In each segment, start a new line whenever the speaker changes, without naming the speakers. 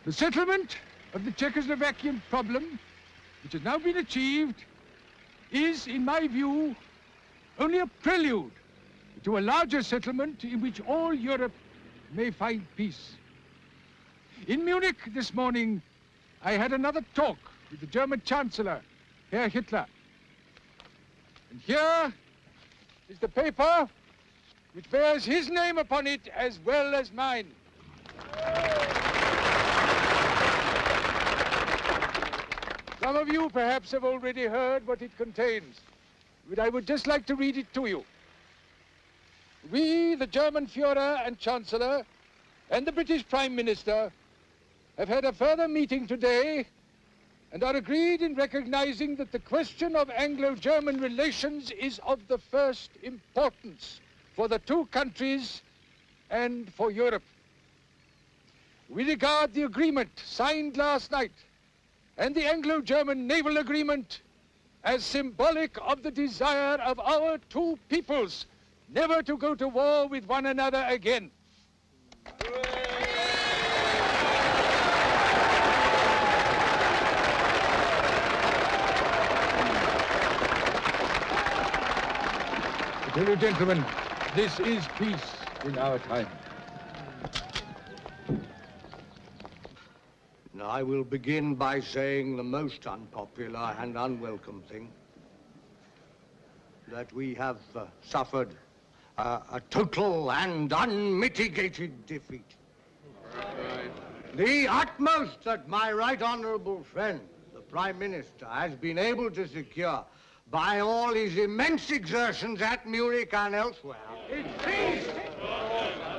The settlement of the Czechoslovakian problem, which has now been achieved, is, in my view, only a prelude to a larger settlement in which all Europe may find peace. In Munich this morning, I had another talk with the German Chancellor, Herr Hitler. And here is the paper which bears his name upon it as well as mine. Some of you perhaps have already heard what it contains, but I would just like to read it to you. We, the German Führer and Chancellor, and the British Prime Minister, have had a further meeting today and are agreed in recognizing that the question of Anglo-German relations is of the first importance for the two countries and for Europe. We regard the agreement signed last night and the Anglo-German naval agreement as symbolic of the desire of our two peoples never to go to war with one another again. Tell you, gentlemen, this is peace in our time.
I will begin by saying the most unpopular and unwelcome thing, that we have suffered a total and unmitigated defeat. Right. The utmost that my right honorable friend, the Prime Minister, has been able to secure by all his immense exertions at Munich and elsewhere, is peace.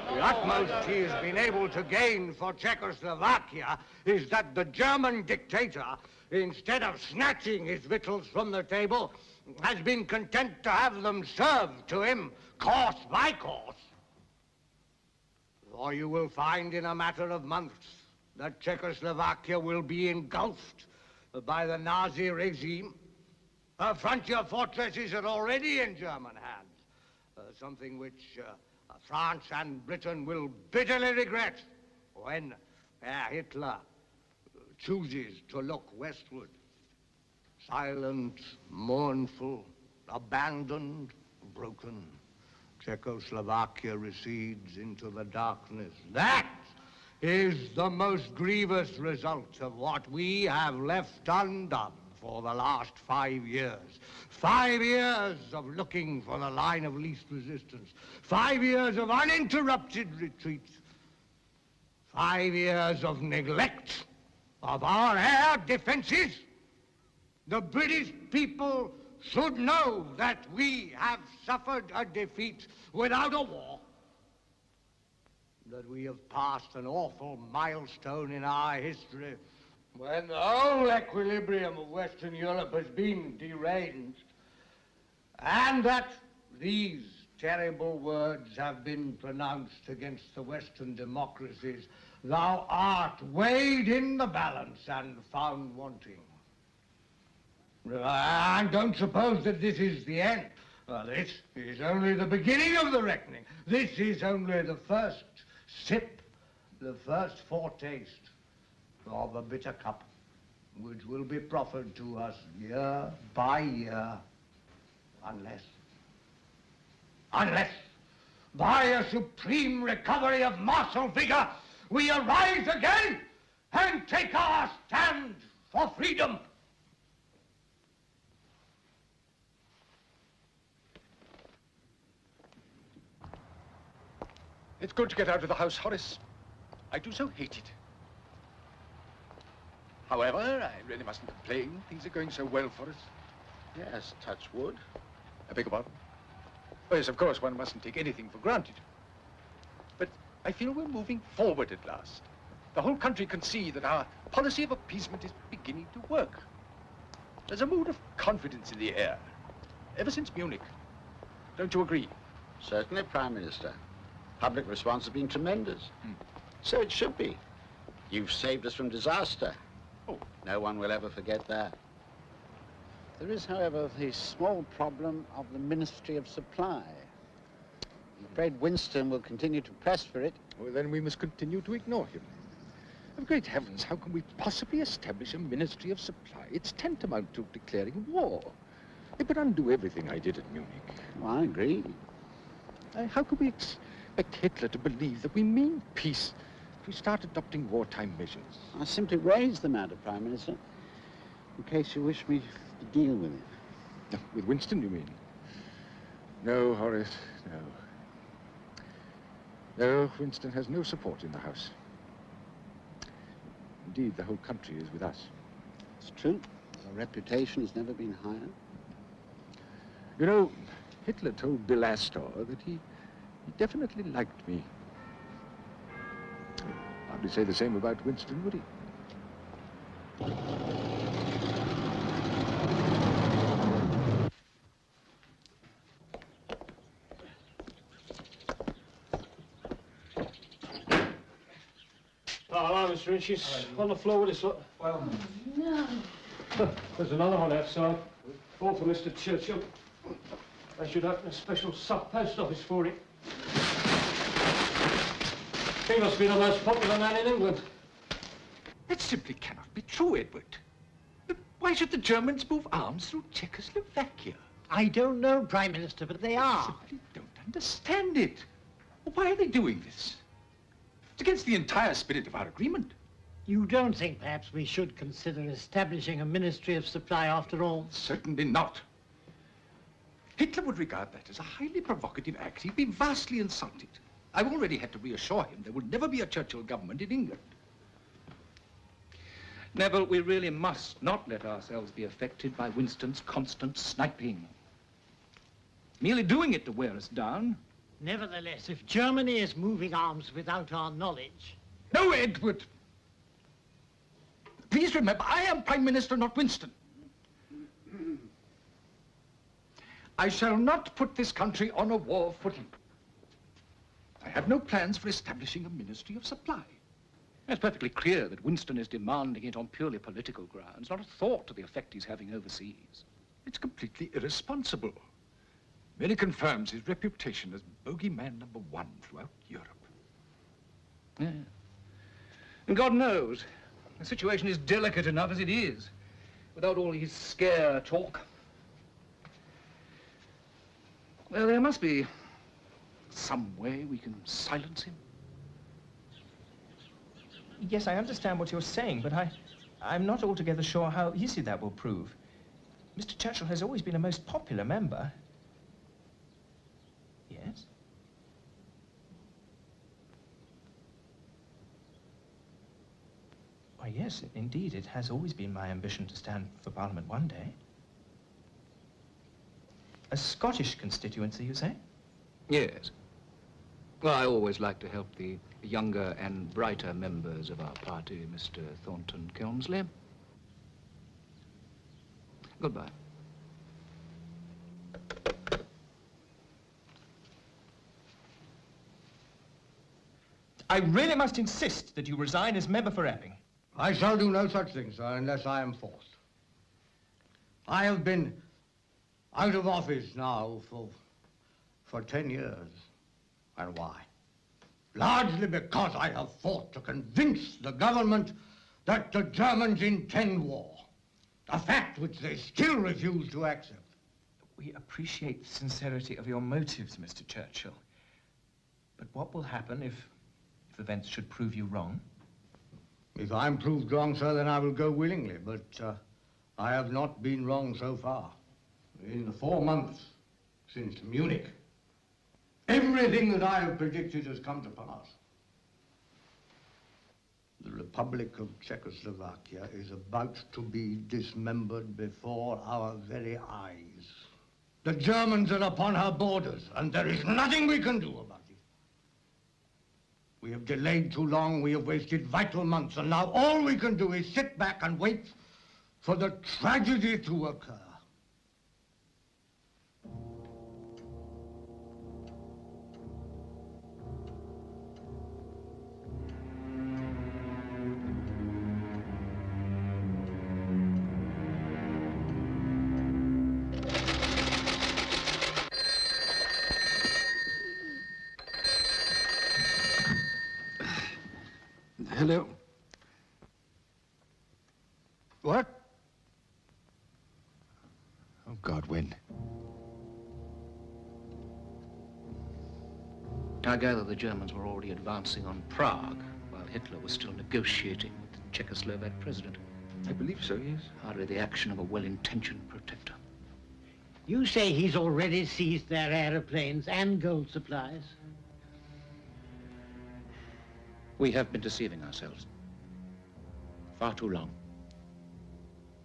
The utmost he has been able to gain for Czechoslovakia is that the German dictator, instead of snatching his victuals from the table, has been content to have them served to him course by course. For you will find in a matter of months that Czechoslovakia will be engulfed by the Nazi regime. Her frontier fortresses are already in German hands, something which France and Britain will bitterly regret when Herr Hitler chooses to look westward. Silent, mournful, abandoned, broken, Czechoslovakia recedes into the darkness. That is the most grievous result of what we have left undone for the last 5 years. 5 years of looking for the line of least resistance. 5 years of uninterrupted retreat. 5 years of neglect of our air defenses. The British people should know that we have suffered a defeat without a war. That we have passed an awful milestone in our history when the whole equilibrium of Western Europe has been deranged, and that these terrible words have been pronounced against the Western democracies: thou art weighed in the balance and found wanting. And don't suppose that this is the end. This is only the beginning of the reckoning. This is only the first sip, the first foretaste of a bitter cup, which will be proffered to us year by year, unless by a supreme recovery of martial vigor, we arise again and take our stand for freedom.
It's good to get out of the house, Horace. I do so hate it. However, I really mustn't complain. Things are going so well for us.
Yes, touch wood.
I beg your pardon? Oh, yes, of course, one mustn't take anything for granted. But I feel we're moving forward at last. The whole country can see that our policy of appeasement is beginning to work. There's a mood of confidence in the air, ever since Munich. Don't you agree?
Certainly, Prime Minister. Public response has been tremendous. So it should be. You've saved us from disaster.
Oh.
No one will ever forget that. There is, however, the small problem of the Ministry of Supply. I'm afraid Winston will continue to press for it.
Well, then we must continue to ignore him. Great heavens, how can we possibly establish a Ministry of Supply? It's tantamount to declaring war. It would undo everything I did at Munich.
Well, I agree.
How could we expect Hitler to believe that we mean peace if we start adopting wartime measures?
I simply raised the matter, Prime Minister, in case you wish me to deal with it.
With Winston, you mean? No, Horace, no. No, Winston has no support in the House. Indeed, the whole country is with us.
It's true. Our reputation has never been higher.
You know, Hitler told Bill Astor that he definitely liked me. He'd hardly say the same about Winston, would he?
Hello, Mr. Inch. She's on the floor with this lot. Well,
No.
there's another one outside. All for Mr. Churchill. They should open a special sub-post office for it. He must be the most popular man in England.
That simply cannot be true, Edward. But why should the Germans move arms through Czechoslovakia?
I don't know, Prime Minister, but they
I
are.
simply don't understand it. Why are they doing this? It's against the entire spirit of our agreement.
You don't think perhaps we should consider establishing a Ministry of Supply after all?
Certainly not. Hitler would regard that as a highly provocative act. He'd be vastly insulted. I've already had to reassure him there would never be a Churchill government in England. Neville, we really must not let ourselves be affected by Winston's constant sniping. Merely doing it to wear us down.
Nevertheless, if Germany is moving arms without our knowledge...
No, Edward! Please remember, I am Prime Minister, not Winston. I shall not put this country on a war footing. I have no plans for establishing a Ministry of Supply. It's perfectly clear that Winston is demanding it on purely political grounds, not a thought to the effect he's having overseas.
It's completely irresponsible. Merely confirms his reputation as bogeyman number one throughout Europe.
Yeah. And God knows, the situation is delicate enough as it is, without all his scare talk. Well, there must be some way we can silence him.
Yes, I understand what you're saying, but I'm not altogether sure how easy that will prove. Mr. Churchill has always been a most popular member. Yes? Why, yes, indeed, it has always been my ambition to stand for Parliament one day. A Scottish constituency, you say?
Yes. Well, I always like to help the younger and brighter members of our party, Mr. Thornton Kelmsley. Goodbye.
I really must insist that you resign as member for Epping.
I shall do no such thing, sir, unless I am forced. I have been out of office now for 10 years. And why? Largely because I have fought to convince the government that the Germans intend war. A fact which they still refuse to accept.
We appreciate the sincerity of your motives, Mr. Churchill. But what will happen if events should prove you wrong?
If I'm proved wrong, sir, then I will go willingly, but I have not been wrong so far. In the 4 months since Munich, everything that I have predicted has come to pass. The Republic of Czechoslovakia is about to be dismembered before our very eyes. The Germans are upon her borders, and there is nothing we can do about it. We have delayed too long, we have wasted vital months, and now all we can do is sit back and wait for the tragedy to occur.
Hello. What? Oh, God, when?
I gather the Germans were already advancing on Prague, while Hitler was still negotiating with the Czechoslovak president.
I believe so, yes.
Hardly the action of a well-intentioned protector.
You say he's already seized their aeroplanes and gold supplies?
We have been deceiving ourselves. Far too long.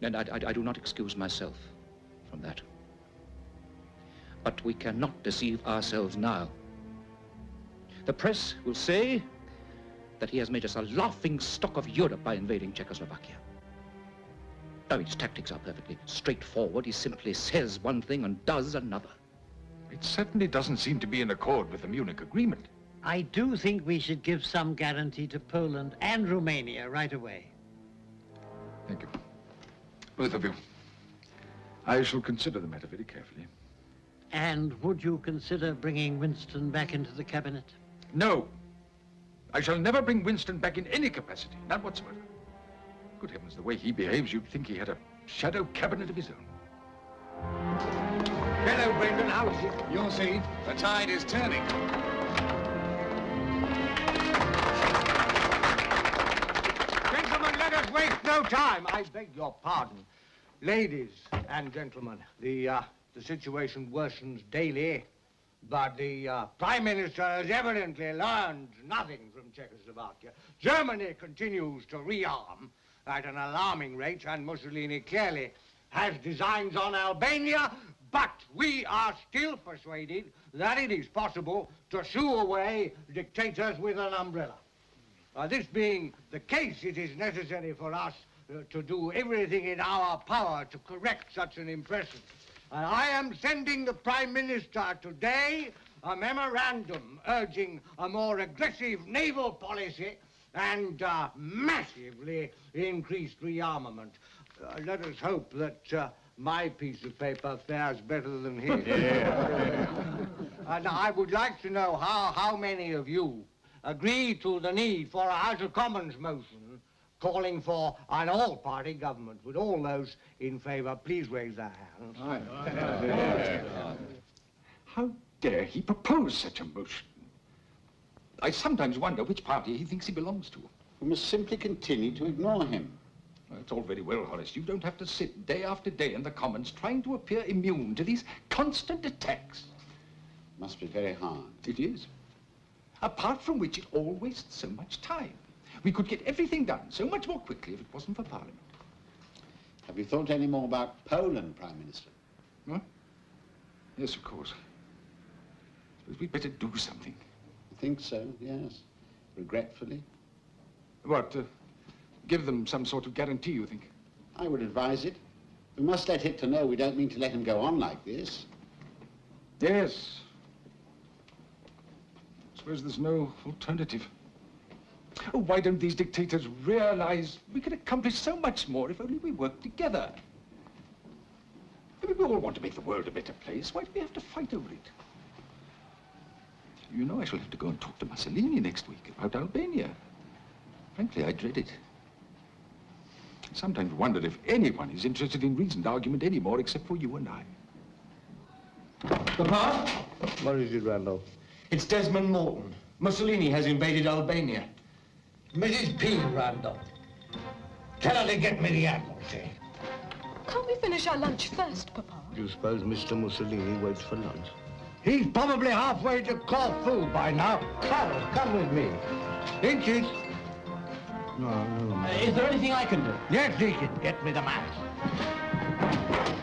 And I do not excuse myself from that. But we cannot deceive ourselves now. The press will say that he has made us a laughing stock of Europe by invading Czechoslovakia. No, his tactics are perfectly straightforward. He simply says one thing and does another.
It certainly doesn't seem to be in accord with the Munich Agreement.
I do think we should give some guarantee to Poland and Romania right away.
Thank you. Both of you. I shall consider the matter very carefully.
And would you consider bringing Winston back into the cabinet?
No. I shall never bring Winston back in any capacity, none whatsoever. Good heavens, the way he behaves, you'd think he had a shadow cabinet of his own.
Hello, Brendan. How is it?
You'll see. The tide is turning.
Gentlemen, let us waste no time. I beg your pardon. Ladies and gentlemen, the situation worsens daily, but the Prime Minister has evidently learned nothing from Czechoslovakia. Germany continues to rearm at an alarming rate, and Mussolini clearly has designs on Albania, but we are still persuaded that it is possible to shoo away dictators with an umbrella. This being the case, it is necessary for us to do everything in our power to correct such an impression. I am sending the Prime Minister today a memorandum urging a more aggressive naval policy and massively increased rearmament. Let us hope that my piece of paper fares better than his. And I would like to know how many of you agree to the need for a House of Commons motion calling for an all-party government. Would all those in favour please raise their hands?
How dare he propose such a motion? I sometimes wonder which party he thinks he belongs to.
We must simply continue to ignore him.
Well, it's all very well, Horace. You don't have to sit day after day in the Commons trying to appear immune to these constant attacks.
Must be very hard.
It is. Apart from which, it all wastes so much time. We could get everything done so much more quickly if it wasn't for Parliament.
Have you thought any more about Poland, Prime Minister?
Huh? Yes, of course. Suppose we'd better do something.
I think so, yes. Regretfully.
What, give them some sort of guarantee, you think?
I would advise it. We must let Hitler know we don't mean to let him go on like this.
Yes. Suppose there's no alternative. Oh, why don't these dictators realize we could accomplish so much more if only we worked together? I mean, we all want to make the world a better place. Why do we have to fight over it? You know, I shall have to go and talk to Mussolini next week about Albania. Frankly, I dread it. I sometimes wonder if anyone is interested in reasoned argument anymore except for you and I.
Papa? What is it, Randolph?
It's Desmond Morton. Mussolini has invaded Albania.
Mrs. P. Randolph. Tell her to get me the Admiralty.
Can't we finish our lunch first, Papa?
Do you suppose Mr. Mussolini waits for lunch? He's probably halfway to Corfu by now. Come with me. Inches. No.
Is there anything I can do?
Yes, Deacon. Get me the maps.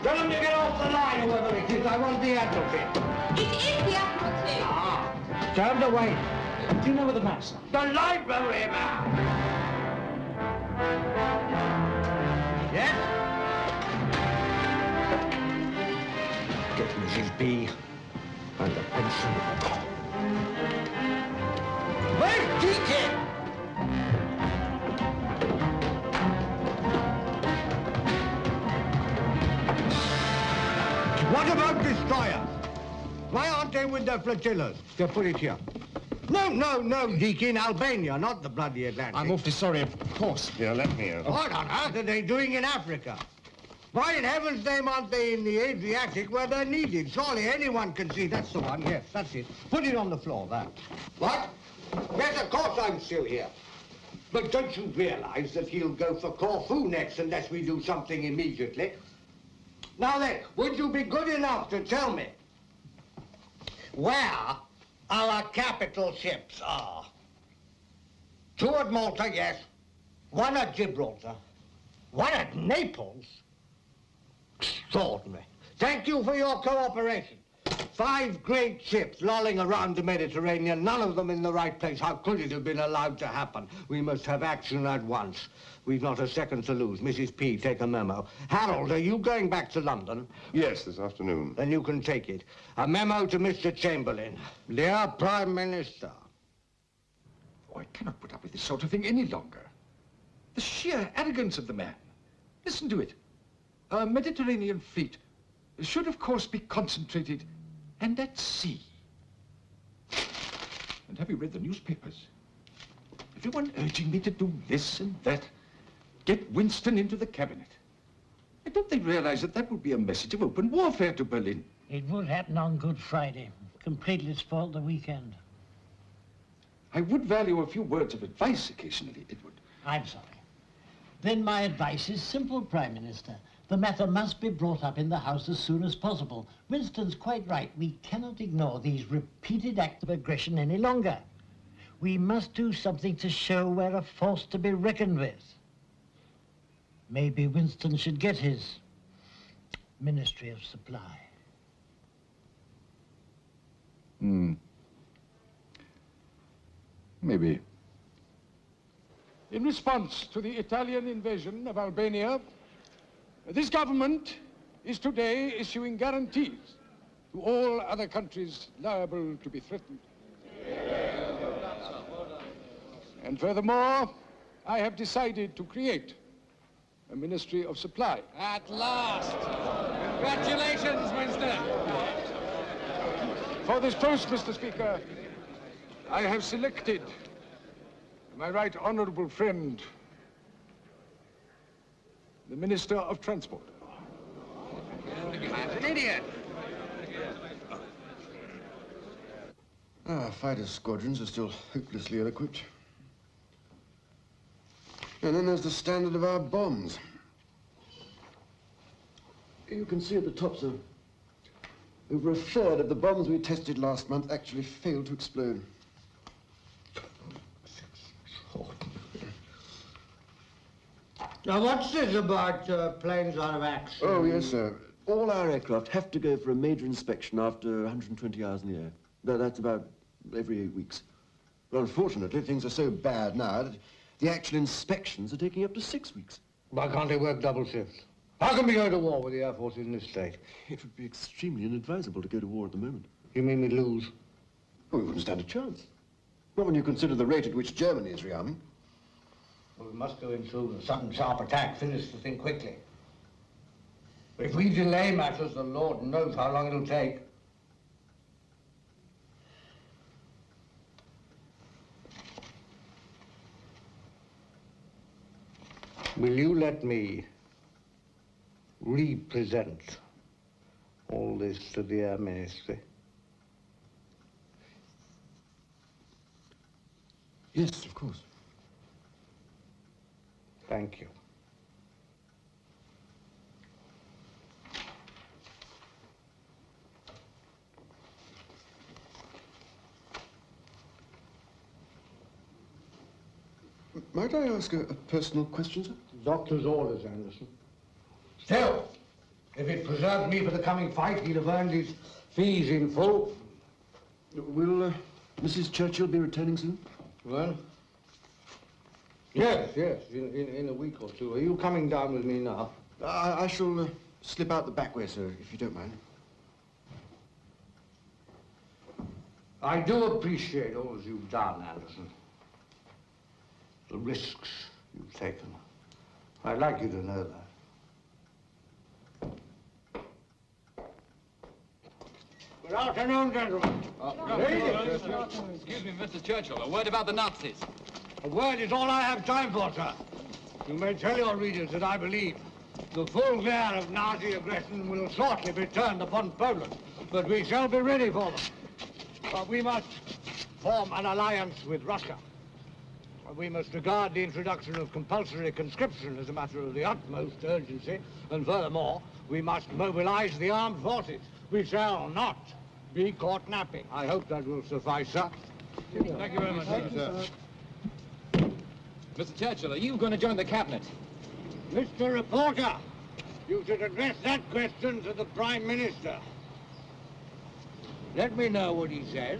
Tell him to get off the line, whoever it is. I want the Admiralty.
It is the Admiralty.
Ah, tell him to wait.
Do you know where the maps are?
The library map. Yes? Get Mrs. B. and the pencil. Where's Deacon? What about destroyers? Why aren't they with their flotillas? They'll put it here. No, Deacon, Albania, not the bloody Atlantic.
I'm awfully sorry, of course.
Here, let me over.
What on earth are they doing in Africa? Why in heaven's name aren't they in the Adriatic where they're needed? Surely anyone can see. That's the one, yes, that's it. Put it on the floor, there. What? Yes, of course I'm still here. But don't you realize that he'll go for Corfu next unless we do something immediately? Now then, would you be good enough to tell me where our capital ships are? 2 at Malta, yes. 1 at Gibraltar. 1 at Naples? Extraordinary. Thank you for your cooperation. 5 great ships lolling around the Mediterranean, none of them in the right place. How could it have been allowed to happen? We must have action at once. We've not a second to lose. Mrs. P, take a memo. Harold, are you going back to London?
Yes, this afternoon.
Then you can take it. A memo to Mr. Chamberlain. Dear Prime Minister.
Oh, I cannot put up with this sort of thing any longer. The sheer arrogance of the man. Listen to it. Our Mediterranean fleet should, of course, be concentrated and at sea. And have you read the newspapers? Everyone urging me to do this and that. Get Winston into the cabinet. And don't they realize that that would be a message of open warfare to Berlin?
It would happen on Good Friday. Completely spoiled the weekend.
I would value a few words of advice occasionally, Edward.
I'm sorry. Then my advice is simple, Prime Minister. The matter must be brought up in the House as soon as possible. Winston's quite right. We cannot ignore these repeated acts of aggression any longer. We must do something to show we're a force to be reckoned with. Maybe Winston should get his Ministry of Supply.
Maybe. In response to the Italian invasion of Albania, this government is today issuing guarantees to all other countries liable to be threatened. And furthermore, I have decided to create a Ministry of Supply.
At last! Congratulations, Winston!
For this post, Mr. Speaker, I have selected my right honorable friend, the Minister of Transport.
An idiot!
Our fighter squadrons are still hopelessly ill-equipped. And then there's the standard of our bombs. You can see at the top, sir, over a third of the bombs we tested last month actually failed to explode.
Now, what's this about planes out of action?
Oh, yes, sir. All our aircraft have to go for a major inspection after 120 hours in the air. That's about every 8 weeks. But unfortunately, things are so bad now that the actual inspections are taking up to 6 weeks.
Why can't they work double shifts? How can we go to war with the Air Force in this state?
It would be extremely inadvisable to go to war at the moment.
You mean we lose?
Oh, we wouldn't stand a chance. Not when you consider the rate at which Germany is rearming.
Well, we must go in soon. A sudden, sharp attack. Finish the thing quickly. But if we delay matters, the Lord knows how long it'll take. Will you let me represent all this to the Air Ministry?
Yes, of course.
Thank you.
Might I ask a personal question, sir?
Doctor's orders, Anderson. Still, if it preserved me for the coming fight, he'd have earned his fees in full.
Will Mrs. Churchill be returning soon?
Well? Yes, in a week or two. Are you coming down with me now?
I shall slip out the back way, sir, if you don't mind.
I do appreciate all that you've done, Anderson. The risks you've taken. I'd like you to know that. We're afternoon, gentlemen.
Excuse me, Mr. Churchill, a word about the Nazis.
A word is all I have time for, sir. You may tell your readers that I believe the full glare of Nazi aggression will shortly be turned upon Poland, but we shall be ready for them. But we must form an alliance with Russia. We must regard the introduction of compulsory conscription as a matter of the utmost urgency, and furthermore, we must mobilize the armed forces. We shall not be caught napping. I hope that will suffice, sir.
Thank you very much. Thank you, sir. Mr. Churchill, are you going to join the cabinet?
Mr. Reporter, you should address that question to the Prime Minister. Let me know what he says.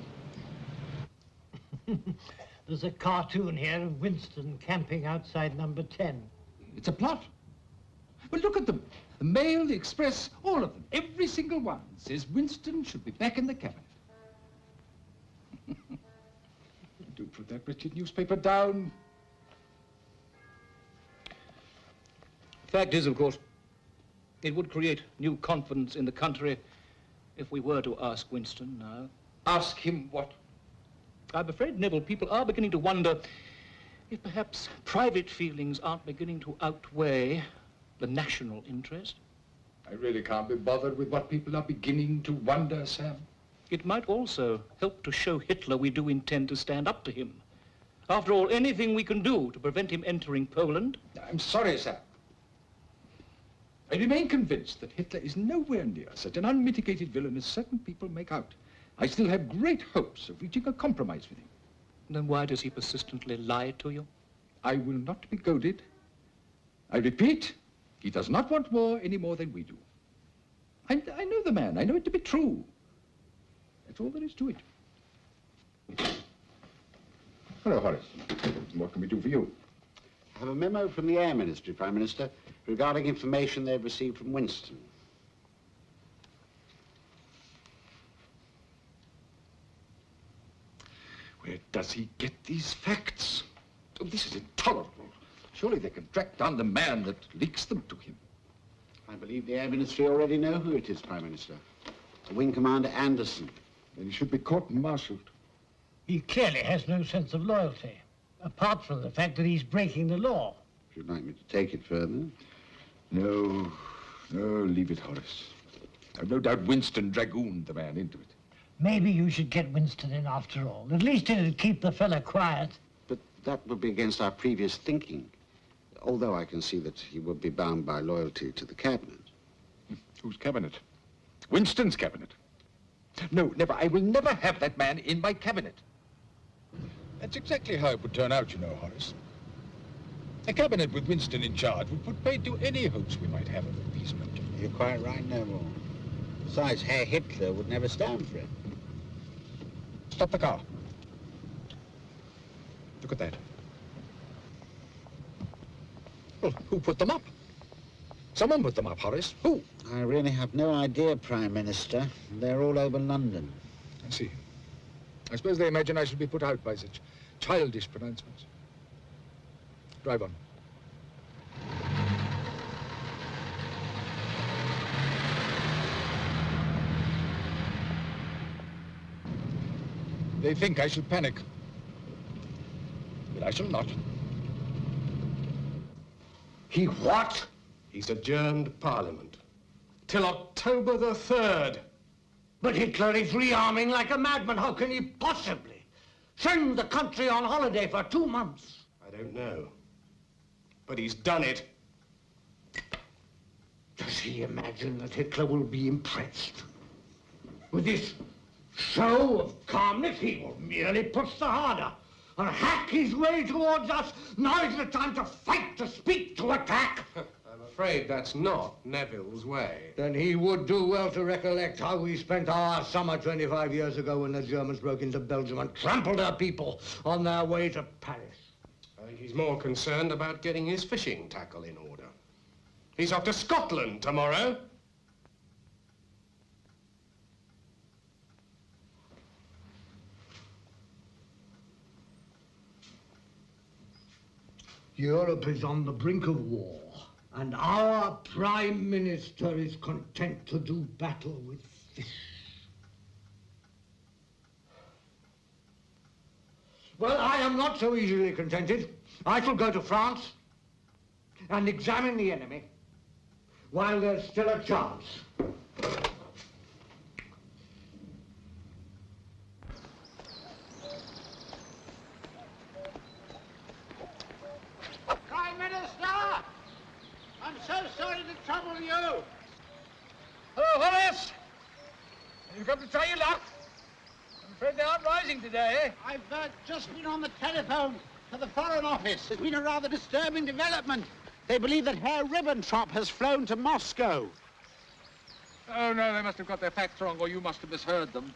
There's a cartoon here of Winston camping outside number 10.
It's a plot. Well, look at them. The Mail, the Express, all of them, every single one says Winston should be back in the cabinet. Do put that wretched newspaper down.
Fact is, of course, it would create new confidence in the country if we were to ask Winston now.
Ask him what?
I'm afraid, Neville, people are beginning to wonder if perhaps private feelings aren't beginning to outweigh the national interest.
I really can't be bothered with what people are beginning to wonder, Sam.
It might also help to show Hitler we do intend to stand up to him. After all, anything we can do to prevent him entering Poland.
I'm sorry, Sam. I remain convinced that Hitler is nowhere near such an unmitigated villain as certain people make out. I still have great hopes of reaching a compromise with him.
Then why does he persistently lie to you?
I will not be goaded. I repeat, he does not want war any more than we do. I know the man. I know it to be true. That's all there is to it. Hello, Horace. What can we do for you?
I have a memo from the Air Ministry, Prime Minister, regarding information they've received from Winston.
Where does he get these facts? Oh, this is intolerable. Surely they can track down the man that leaks them to him.
I believe the Air Ministry already know who it is, Prime Minister. Wing Commander Anderson.
Then he should be court-martialed.
He clearly has no sense of loyalty, apart from the fact that he's breaking the law.
If you'd like me to take it further.
No, leave it, Horace. I've no doubt Winston dragooned the man into it.
Maybe you should get Winston in after all. At least it'd keep the fella quiet.
But that would be against our previous thinking. Although I can see that he would be bound by loyalty to the cabinet.
Whose cabinet? Winston's cabinet. No, never. I will never have that man in my cabinet. That's exactly how it would turn out, you know, Horace. A cabinet with Winston in charge would put paid to any hopes we might have of appeasement.
You're quite right, Neville. Besides, Herr Hitler would never stand for it.
Stop the car. Look at that. Well, who put them up? Someone put them up, Horace. Who?
I really have no idea, Prime Minister. They're all over London.
I see. I suppose they imagine I should be put out by such childish pronouncements. Drive on. They think I shall panic. But I shall not.
He what? He's adjourned Parliament. Till October the 3rd.
But Hitler is rearming like a madman. How can he possibly send the country on holiday for 2 months?
I don't know. But he's done it.
Does he imagine that Hitler will be impressed? With this show of calmness, he will merely push the harder and hack his way towards us. Now is the time to fight, to speak, to attack.
I'm afraid that's not Neville's way.
Then he would do well to recollect how we spent our summer 25 years ago when the Germans broke into Belgium and trampled our people on their way to Paris.
I think he's more concerned about getting his fishing tackle in order. He's off to Scotland tomorrow.
Europe is on the brink of war, and our Prime Minister is content to do battle with fish. Well, I am not so easily contented. I shall go to France and examine the enemy while there's still a chance.
Prime Minister! I'm so sorry to trouble you.
Hello, Horace! You've come to try your luck. I'm afraid they aren't rising today.
I've just been on the telephone to the Foreign Office. There's been a rather disturbing development. They believe that Herr Ribbentrop has flown to Moscow.
Oh, no, they must have got their facts wrong, or you must have misheard them.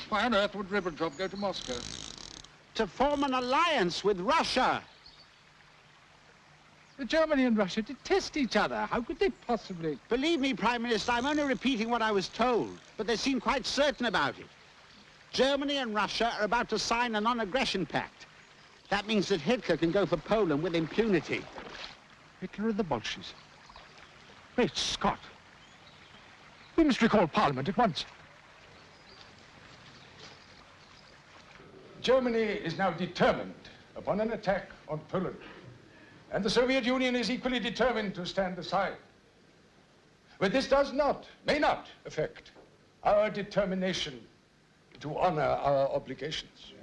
Why on earth would Ribbentrop go to Moscow?
To form an alliance with Russia.
Germany and Russia detest each other. How could they possibly?
Believe me, Prime Minister, I'm only repeating what I was told, but they seem quite certain about it. Germany and Russia are about to sign a non-aggression pact. That means that Hitler can go for Poland with impunity.
Hitler and the Bolsheviks. Great Scott. We must recall Parliament at once.
Germany is now determined upon an attack on Poland. And the Soviet Union is equally determined to stand aside. But this does not, may not affect our determination to honor our obligations.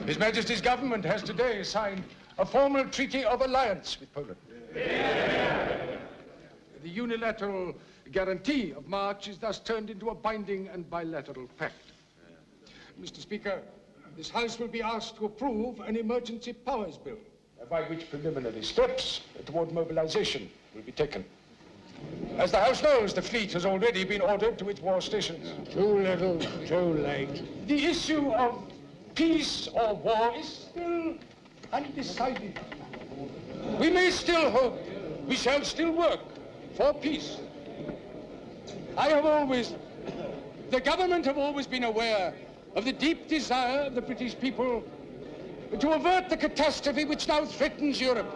His Majesty's government has today signed a formal treaty of alliance with Poland. The unilateral guarantee of March is thus turned into a binding and bilateral pact. Mr. Speaker, this House will be asked to approve an emergency powers bill, by which preliminary steps toward mobilization will be taken. As the House knows, the fleet has already been ordered to its war stations.
Too little, too late.
The issue of peace or war is still undecided. We may still hope, we shall still work for peace. The government have always been aware of the deep desire of the British people to avert the catastrophe which now threatens Europe.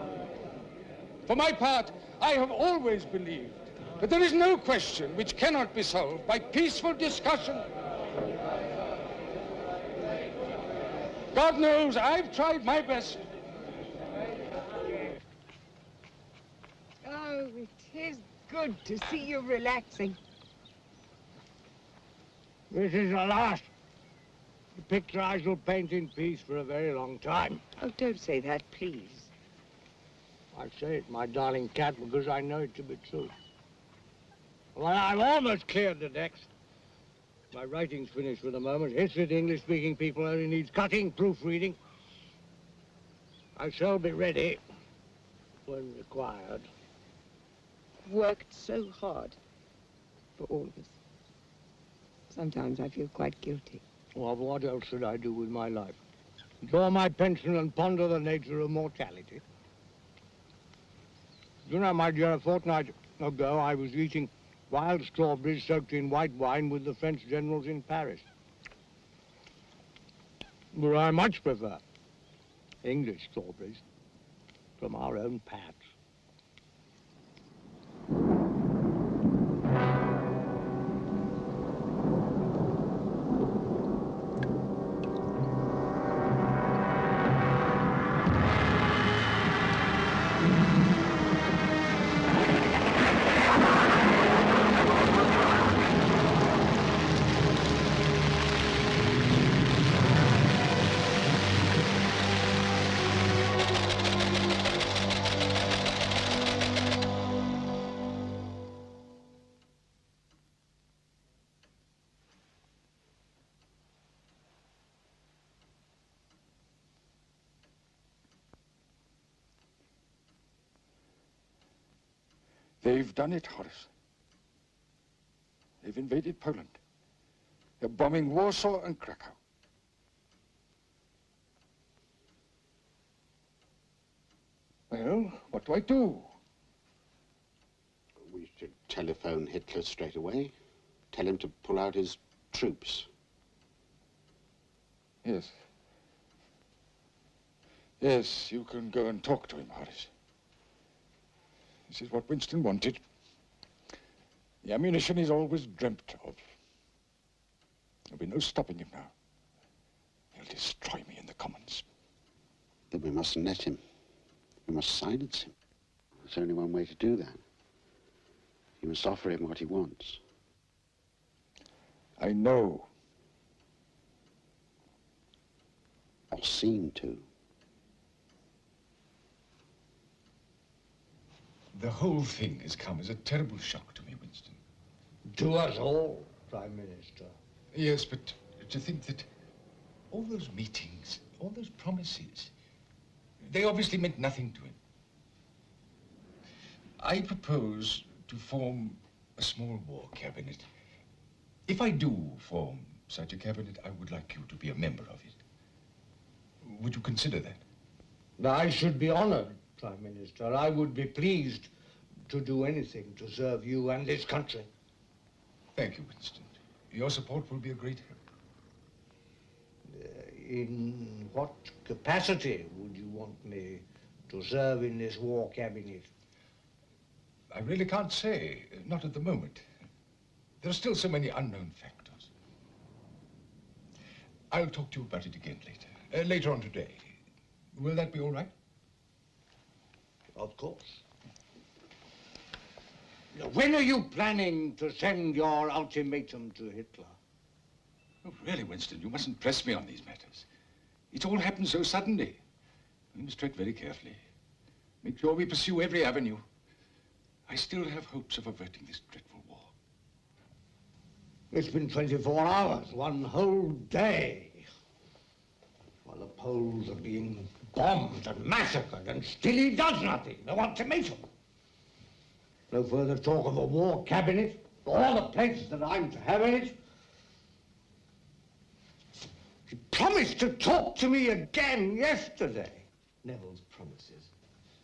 For my part, I have always believed that there is no question which cannot be solved by peaceful discussion. God knows I've tried my best.
Oh, it is good to see you relaxing.
This is the last picture I shall paint in peace for a very long time.
Oh, don't say that, please.
I say it, my darling cat, because I know it to be true. Well, I've almost cleared the decks. My writing's finished for the moment. History to English-speaking people only needs cutting, proofreading. I shall be ready when required.
Worked so hard for all of us. Sometimes I feel quite guilty.
Well, what else should I do with my life? Draw my pension and ponder the nature of mortality. You know, my dear, a fortnight ago I was eating wild strawberries soaked in white wine with the French generals in Paris. But I much prefer English strawberries from our own patch.
They've done it, Horace. They've invaded Poland. They're bombing Warsaw and Krakow. Well, what do I do?
We should telephone Hitler straight away. Tell him to pull out his troops.
Yes. Yes, you can go and talk to him, Horace. This is what Winston wanted. The ammunition he's always dreamt of. There'll be no stopping him now. He'll destroy me
Then we mustn't let him. We must silence him. There's only one way to do that. You must offer him what he wants.
I know.
Or seem to.
The whole thing has come as a terrible shock to me, Winston.
To us all, Prime Minister.
Yes, but to think that all those meetings, all those promises, they obviously meant nothing to him. I propose to form a small war cabinet. If I do form such a cabinet, I would like you to be a member of it. Would you consider that?
I should be honored, Prime Minister. I would be pleased to do anything to serve you and this country.
Thank you, Winston. Your support will be a great help.
In what capacity would you want me to serve in this war cabinet?
I really can't say, not at the moment. There are still so many unknown factors. I'll talk to you about it again later, later on today. Will that be all right?
Of course. When are you planning to send your ultimatum to Hitler?
Oh, really, Winston, you mustn't press me on these matters. It's all happened so suddenly. We must tread very carefully. Make sure we pursue every avenue. I still have hopes of averting this dreadful war.
It's been 24 hours, one whole day, while the Poles are being bombed and massacred, and still he does nothing. No ultimatum. No further talk of a war cabinet, all the places that I'm to have in it. He promised to talk to me again yesterday.
Neville's promises.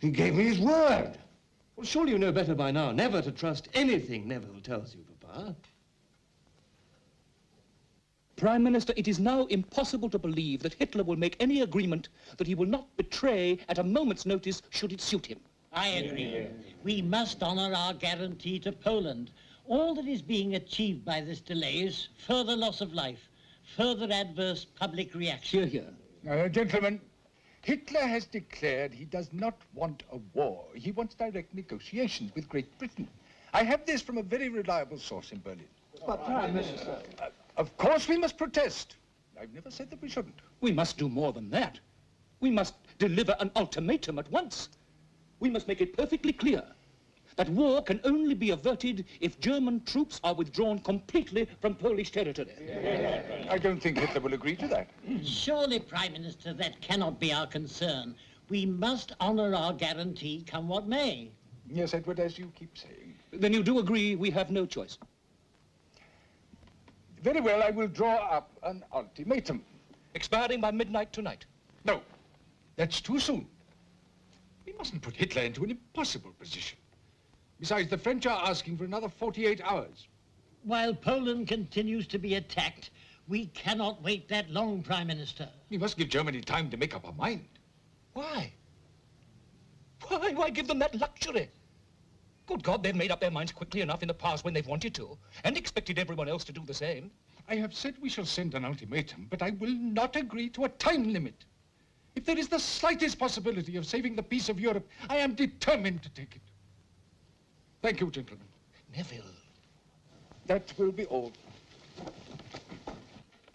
He gave me his word.
Well, surely you know better by now never to trust anything Neville tells you, Papa.
Prime Minister, it is now impossible to believe that Hitler will make any agreement that he will not betray at a moment's notice should it suit him.
I agree. We must honor our guarantee to Poland. All that is being achieved by this delay is further loss of life, further adverse public reaction.
Here. Gentlemen, Hitler has declared he does not want a war. He wants direct negotiations with Great Britain. I have this from a very reliable source in Berlin.
But, Prime Minister...
Of course we must protest. I've never said that we shouldn't.
We must do more than that. We must deliver an ultimatum at once. We must make it perfectly clear that war can only be averted if German troops are withdrawn completely from Polish territory.
I don't think Hitler will agree to that.
Surely, Prime Minister, that cannot be our concern. We must honor our guarantee, come what may.
Yes, Edward, as you keep saying.
Then you do agree we have no choice?
Very well, I will draw up an ultimatum.
Expiring by midnight tonight?
No, that's too soon. We mustn't put Hitler into an impossible position. Besides, the French are asking for another 48 hours.
While Poland continues to be attacked, we cannot wait that long, Prime Minister.
We must give Germany time to make up her mind.
Why? Why give them that luxury? Good God, they've made up their minds quickly enough in the past when they've wanted to, and expected everyone else to do the same.
I have said we shall send an ultimatum, but I will not agree to a time limit. If there is the slightest possibility of saving the peace of Europe, I am determined to take it. Thank you, gentlemen.
Neville.
That will be all.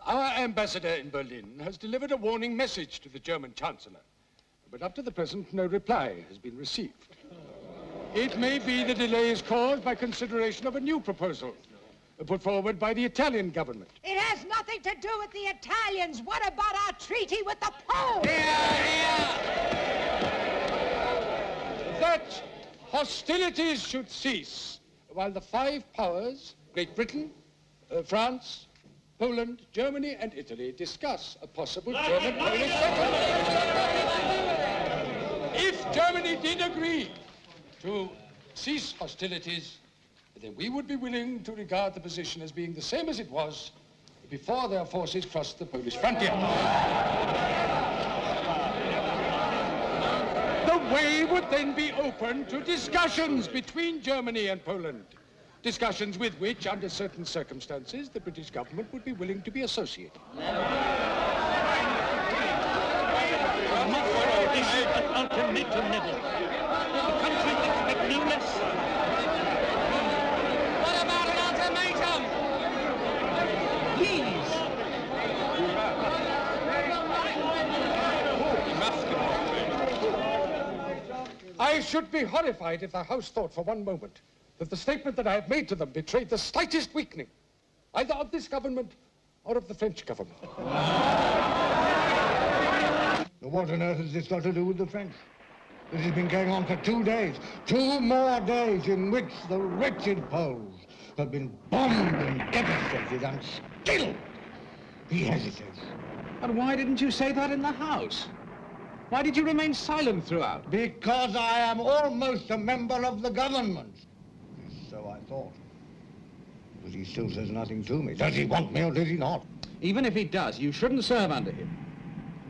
Our ambassador in Berlin has delivered a warning message to the German Chancellor, but up to the present, no reply has been received. It may be the delay is caused by consideration of a new proposal put forward by the Italian government.
It has nothing to do with the Italians. What about our treaty with the Poles?
That hostilities should cease while the five powers, Great Britain, France, Poland, Germany, and Italy, discuss a possible German-Polish settlement. If Germany did agree to cease hostilities, then we would be willing to regard the position as being the same as it was before their forces crossed the Polish frontier. The way would then be open to discussions between Germany and Poland, discussions with which, under certain circumstances, the British government would be willing to be associated.
issue an ultimatum, Neville. The country expect no less.
What about an ultimatum?
Please.
I should be horrified if the House thought for one moment that the statement that I have made to them betrayed the slightest weakening, either of this government or of the French government.
What on earth has this got to do with the French? This has been going on for 2 days. 2 more days in which the wretched Poles have been bombed and devastated, and still he hesitates.
And why didn't you say that in the House? Why did you remain silent throughout?
Because I am almost a member of the government. So I thought. But he still says nothing to me. Does he want me or does he not?
Even if he does, you shouldn't serve under him.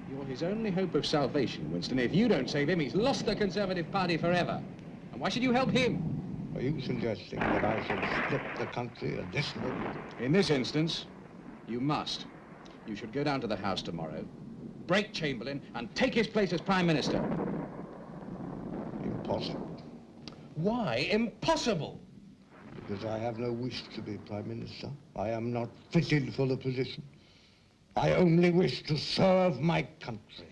You're his only hope of salvation, Winston. If you don't save him, he's lost the Conservative Party forever. And why should you help him?
Are you suggesting that I should split the country at this moment?
In this instance, you must. You should go down to the House tomorrow, break Chamberlain, and take his place as Prime Minister.
Impossible.
Why impossible?
Because I have no wish to be Prime Minister. I am not fitted for the position. I only wish to serve my country.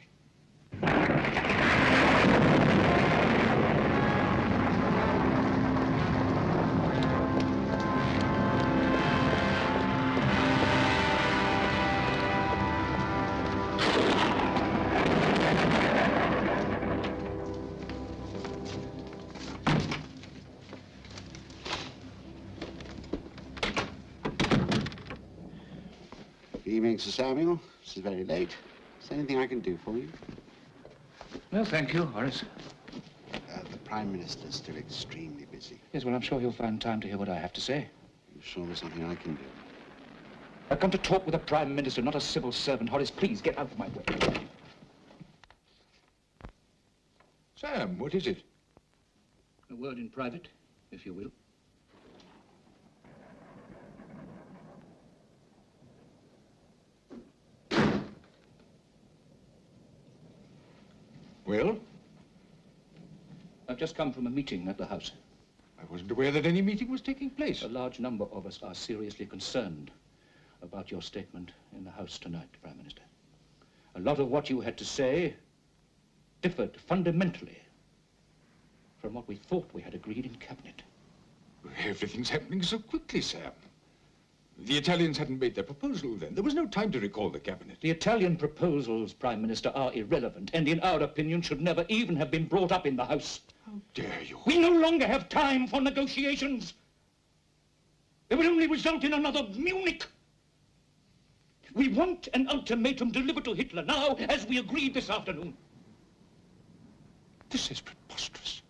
Evening, Sir Samuel. This is very late. Is there anything I can do for you?
No, thank you, Horace.
The Prime Minister's still extremely busy.
Yes, well, I'm sure he'll find time to hear what I have to say.
You sure there's something I can do?
I've come to talk with a Prime Minister, not a civil servant. Horace, please get out of my way.
Sam, what is it?
A word in private, if you will.
Well?
I've just come from a meeting at the House.
I wasn't aware that any meeting was taking place.
A large number of us are seriously concerned about your statement in the House tonight, Prime Minister. A lot of what you had to say differed fundamentally from what we thought we had agreed in Cabinet.
Everything's happening so quickly, Sam. The Italians hadn't made their proposal then. There was no time to recall the Cabinet.
The Italian proposals, Prime Minister, are irrelevant and, in our opinion, should never even have been brought up in the House.
How dare you?
We no longer have time for negotiations. They will only result in another Munich. We want an ultimatum delivered to Hitler now, as we agreed this afternoon.
This is preposterous.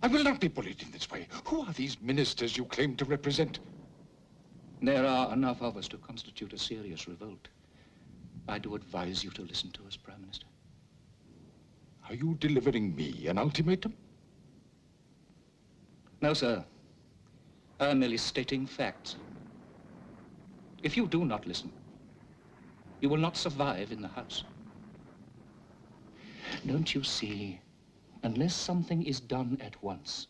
I will not be bullied in this way. Who are these ministers you claim to represent?
There are enough of us to constitute a serious revolt. I do advise you to listen to us, Prime Minister.
Are you delivering me an ultimatum?
No, sir. I'm merely stating facts. If you do not listen, you will not survive in the House. Don't you see, unless something is done at once,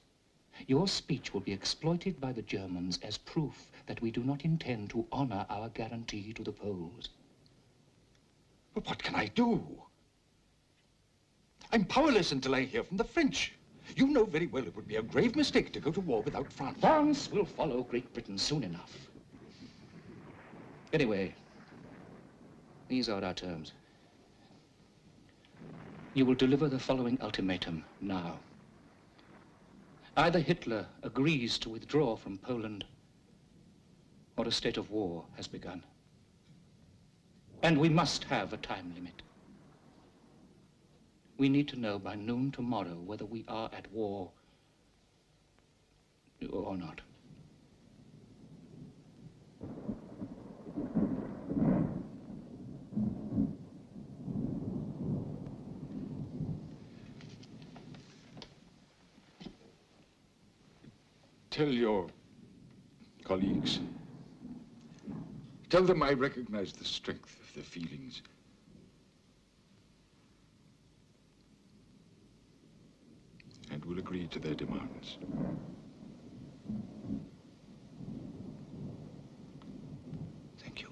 your speech will be exploited by the Germans as proof that we do not intend to honor our guarantee to the Poles.
But what can I do? I'm powerless until I hear from the French. You know very well it would be a grave mistake to go to war without France.
France will follow Great Britain soon enough. Anyway, these are our terms. You will deliver the following ultimatum now. Either Hitler agrees to withdraw from Poland, or a state of war has begun. And we must have a time limit. We need to know by noon tomorrow whether we are at war or not.
Tell your colleagues. Tell them I recognize the strength of their feelings. and will agree to their demands.
Thank you.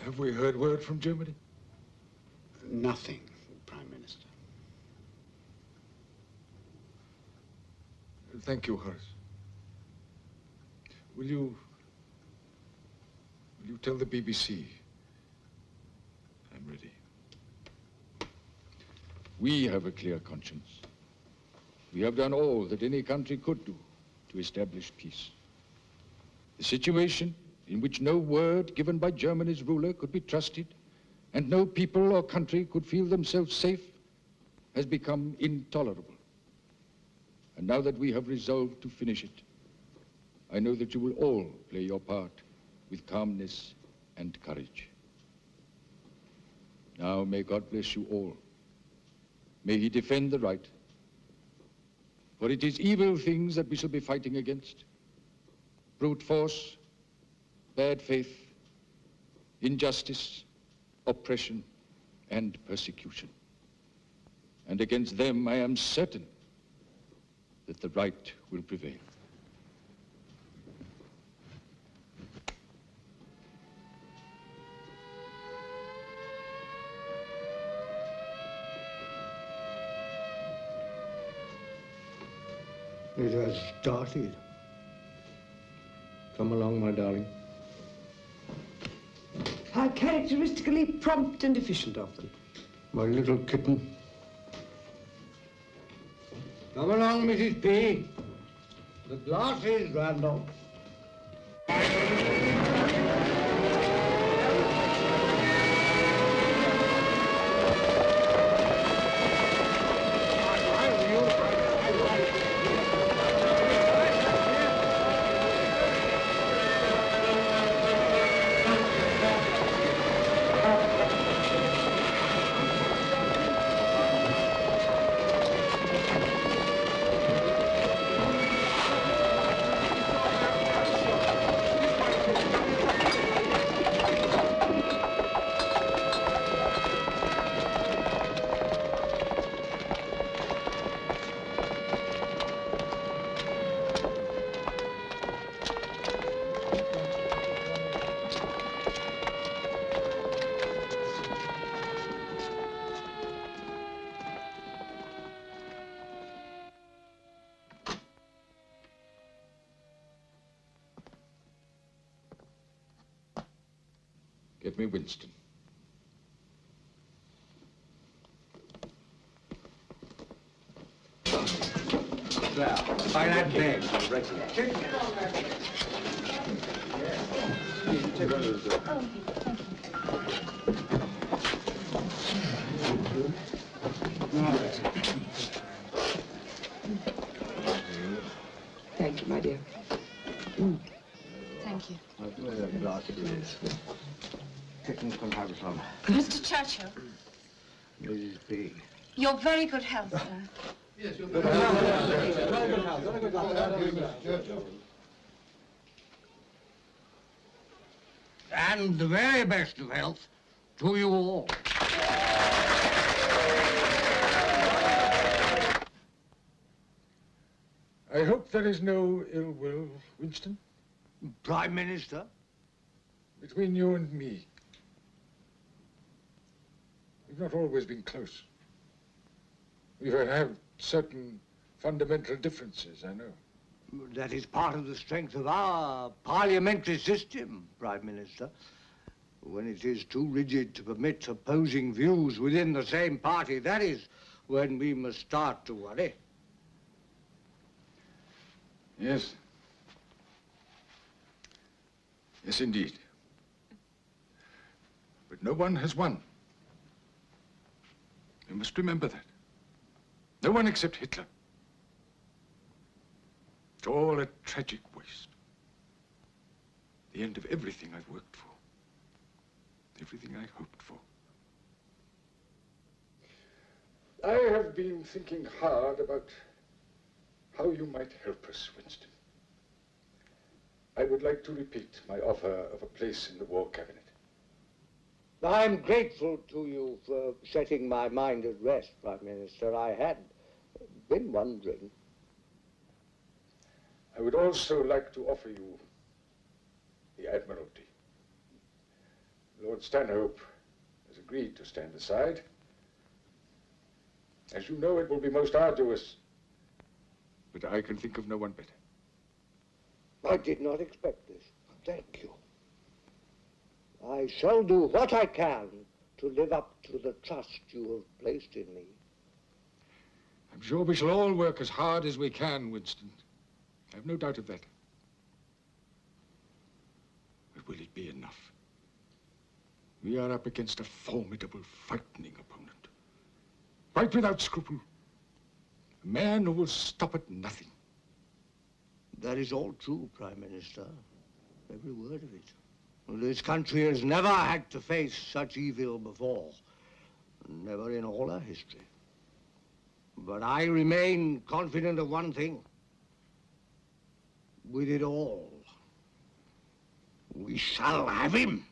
Have we heard word from Germany?
Nothing, Prime Minister.
Thank you, Horace. Will you tell the BBC I'm ready? We have a clear conscience. We have done all that any country could do to establish peace. The situation in which no word given by Germany's ruler could be trusted and no people or country could feel themselves safe has become intolerable. And now that we have resolved to finish it, I know that you will all play your part with calmness and courage. Now may God bless you all. May he defend the right. For it is evil things that we shall be fighting against. Brute force, bad faith, injustice, oppression, and persecution. And against them I am certain that the right will prevail.
It has started. Come along, my darling.
How characteristically prompt and efficient of them.
My little kitten. Come along, Mrs. P. The glasses, Randolph.
Get me Winston.
There, by that bed.
Thank you, my dear.
Thank you.
Where's that glass of this? Kittens can have some.
Mr. Churchill,
Mrs. P.
your very good health, sir.
Yes, you're And the very best of health to you all.
I hope there is no ill will, Winston,
Prime Minister?
between you and me. We've not always been close. We've had certain fundamental differences, I know.
That is part of the strength of our parliamentary system, Prime Minister. When it is too rigid to permit opposing views within the same party, that is when we must start to worry.
Yes. Yes, indeed. But no one has won. You must remember that. No one except Hitler. It's all a tragic waste. The end of everything I've worked for. Everything I hoped for. I have been thinking hard about how you might help us, Winston. I would like to repeat my offer of a place in the War Cabinet.
I'm grateful to you for setting my mind at rest, Prime Minister. I had been wondering.
I would also like to offer you the Admiralty. Lord Stanhope has agreed to stand aside. As you know, it will be most arduous, but I can think of no one better.
I did not expect this. Thank you. I shall do what I can to live up to the trust you have placed in me.
I'm sure we shall all work as hard as we can, Winston. I have no doubt of that. But will it be enough? We are up against a formidable, frightening opponent. Quite without scruple. A man who will stop at nothing.
That is all true, Prime Minister. Every word of it. This country has never had to face such evil before. Never in all our history. But I remain confident of one thing. With it all, we shall have him.